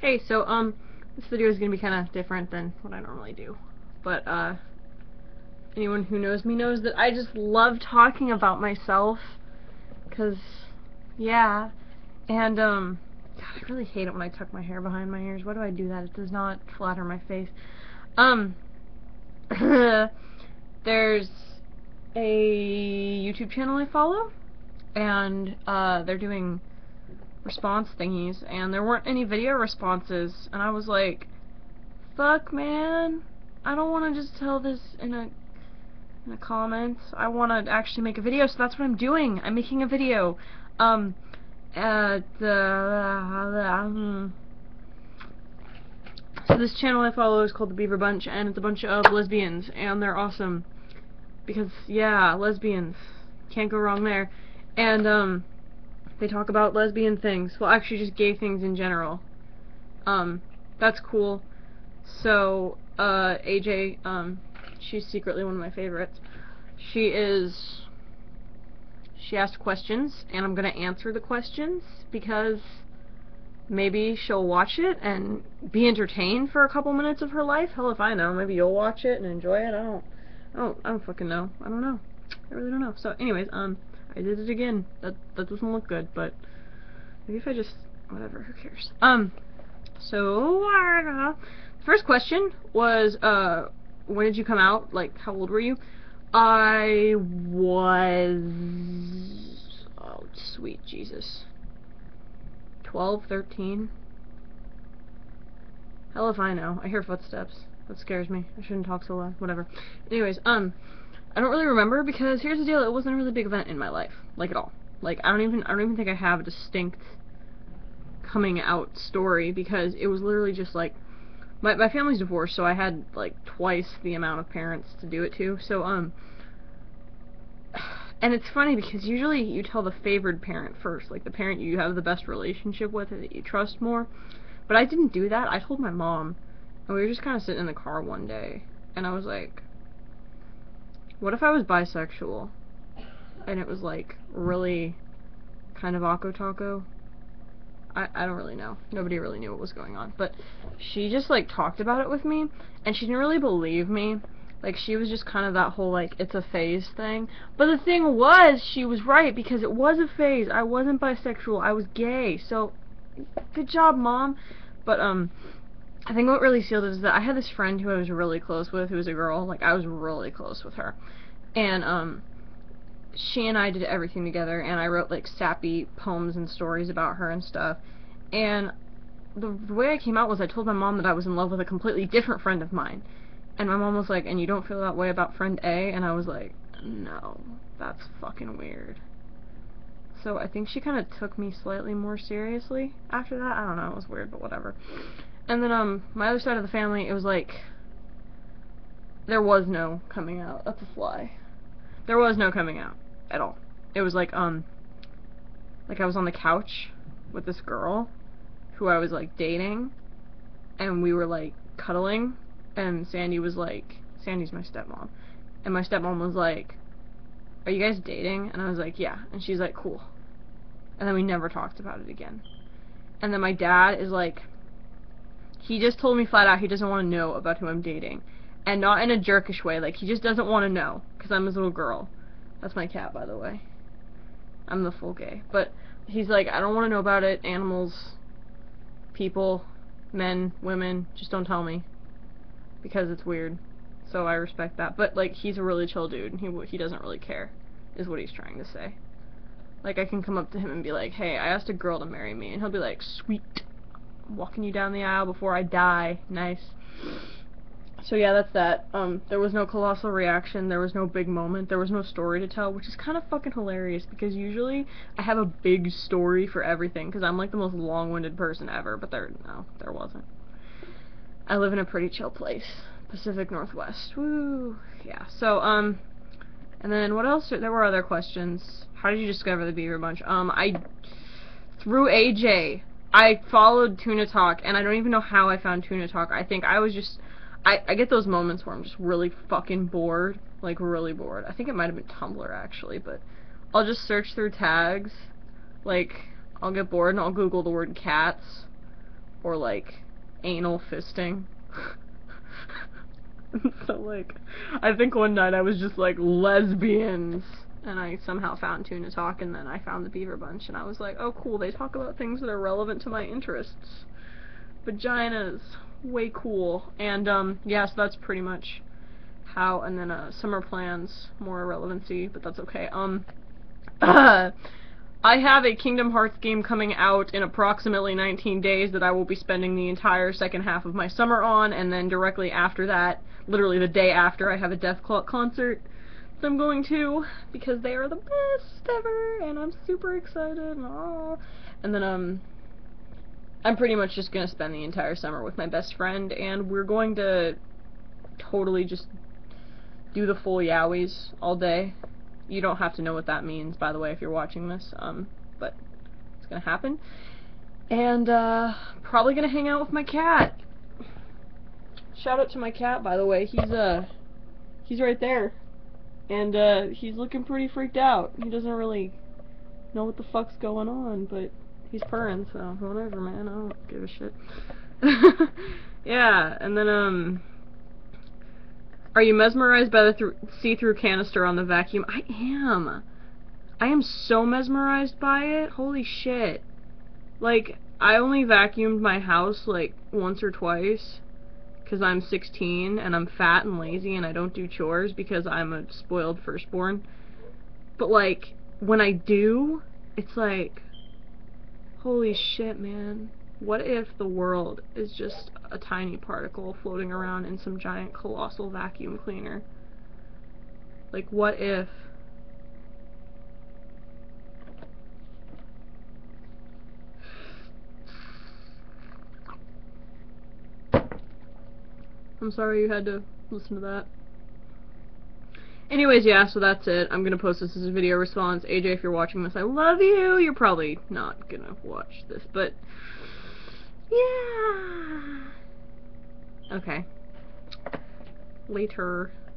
Hey, so, this video is gonna be kinda different than what I normally do. But, anyone who knows me knows that I just love talking about myself. 'Cause, yeah. And, God, I really hate it when I tuck my hair behind my ears. Why do I do that? It does not flatter my face. There's a YouTube channel I follow, and, they're doing response thingies, and there weren't any video responses, and I was like, fuck, man, I don't want to just tell this in the comments. I want to actually make a video, so that's what I'm doing. I'm making a video. So this channel I follow is called the Beaver Bunch, and it's a bunch of lesbians, and they're awesome. Because, yeah, lesbians. Can't go wrong there. And, they talk about lesbian things. Well, actually just gay things in general. That's cool. So, AJ, she's secretly one of my favorites. She asked questions, and I'm gonna answer the questions, because maybe she'll watch it and be entertained for a couple minutes of her life. Hell if I know. Maybe you'll watch it and enjoy it. I don't fucking know. I don't know. I really don't know. So anyways, I did it again. That doesn't look good, but maybe if I just, whatever, who cares? So, first question was, when did you come out? Like, how old were you? I was, oh, sweet Jesus, 12, 13? Hell if I know. I hear footsteps. That scares me. I shouldn't talk so loud. Whatever. Anyways, I don't really remember, because here's the deal, it wasn't a really big event in my life. Like, at all. Like, I don't even think I have a distinct coming out story, because it was literally just like, my family's divorced, so I had like twice the amount of parents to do it to. So and it's funny because usually you tell the favored parent first, like the parent you have the best relationship with or that you trust more. But I didn't do that. I told my mom, and we were just kind of sitting in the car one day, and I was like, what if I was bisexual? And it was like really kind of Akko Taco. I don't really know. Nobody really knew what was going on. But she just, like, talked about it with me, and she didn't really believe me. Like, she was just kind of that whole, like, it's a phase thing. But the thing was, she was right, because it was a phase. I wasn't bisexual. I was gay. So, good job, Mom. But, I think what really sealed it is that I had this friend who I was really close with, who was a girl. Like, I was really close with her. And, she and I did everything together, and I wrote, like, sappy poems and stories about her and stuff. And the way I came out was I told my mom that I was in love with a completely different friend of mine. And my mom was like, and you don't feel that way about friend A? And I was like, no, that's fucking weird. So I think she kind of took me slightly more seriously after that. I don't know, it was weird, but whatever. And then, my other side of the family, it was like, there was no coming out. That's a fly. There was no coming out at all. It was like I was on the couch with this girl who I was like dating, and we were like cuddling, and Sandy was like, Sandy's my stepmom, and my stepmom was like, are you guys dating? And I was like, yeah. And she's like, cool. And then we never talked about it again. And then my dad is like, he just told me flat out he doesn't want to know about who I'm dating. And not in a jerkish way, like, he just doesn't want to know, because I'm his little girl. That's my cat, by the way. I'm the full gay. But he's like, I don't want to know about it. Animals, people, men, women, just don't tell me, because it's weird. So I respect that. But, like, he's a really chill dude, and he doesn't really care, is what he's trying to say. Like, I can come up to him and be like, hey, I asked a girl to marry me, and he'll be like, sweet. I'm walking you down the aisle before I die. Nice. So yeah, that's that. There was no colossal reaction, there was no big moment, there was no story to tell, which is kind of fucking hilarious, because usually I have a big story for everything, because I'm like the most long-winded person ever, but there wasn't. I live in a pretty chill place. Pacific Northwest. Woo! Yeah, so, and then what else? There were other questions. How did you discover the Beaver Bunch? Through AJ. I followed Tuna Talk, and I don't even know how I found Tuna Talk. I think I was just... I get those moments where I'm just really fucking bored. Like, really bored. I think it might have been Tumblr, actually, but I'll just search through tags. Like, I'll get bored and I'll Google the word cats. or like anal fisting. So like, I think one night I was just like, lesbians, and I somehow found Tuna Talk, and then I found the Beaver Bunch, and I was like, oh cool, they talk about things that are relevant to my interests. Vaginas, way cool. And yeah, so that's pretty much how. And then summer plans, more irrelevancy, but that's okay. I have a Kingdom Hearts game coming out in approximately 19 days that I will be spending the entire second half of my summer on, and then directly after that, literally the day after, I have a Deathclaw concert that I'm going to, because they are the best ever, and I'm super excited, and then, I'm pretty much just gonna spend the entire summer with my best friend, and we're going to totally just do the full yowies all day. You don't have to know what that means, by the way, if you're watching this, but it's gonna happen. And, probably gonna hang out with my cat. Shout out to my cat, by the way. He's right there. And, he's looking pretty freaked out. He doesn't really know what the fuck's going on, but he's purring, so whatever, man. I don't give a shit. Yeah, and then, are you mesmerized by the see-through canister on the vacuum? I am. I am so mesmerized by it. Holy shit. Like, I only vacuumed my house, like, once or twice, because I'm 16, and I'm fat and lazy, and I don't do chores, because I'm a spoiled firstborn. But, like, when I do, it's like, holy shit, man. What if the world is just a tiny particle floating around in some giant colossal vacuum cleaner? Like, what if? I'm sorry you had to listen to that. Anyways, yeah, so that's it. I'm gonna post this as a video response. AJ, if you're watching this, I love you. You're probably not gonna watch this, but yeah. Okay. Later.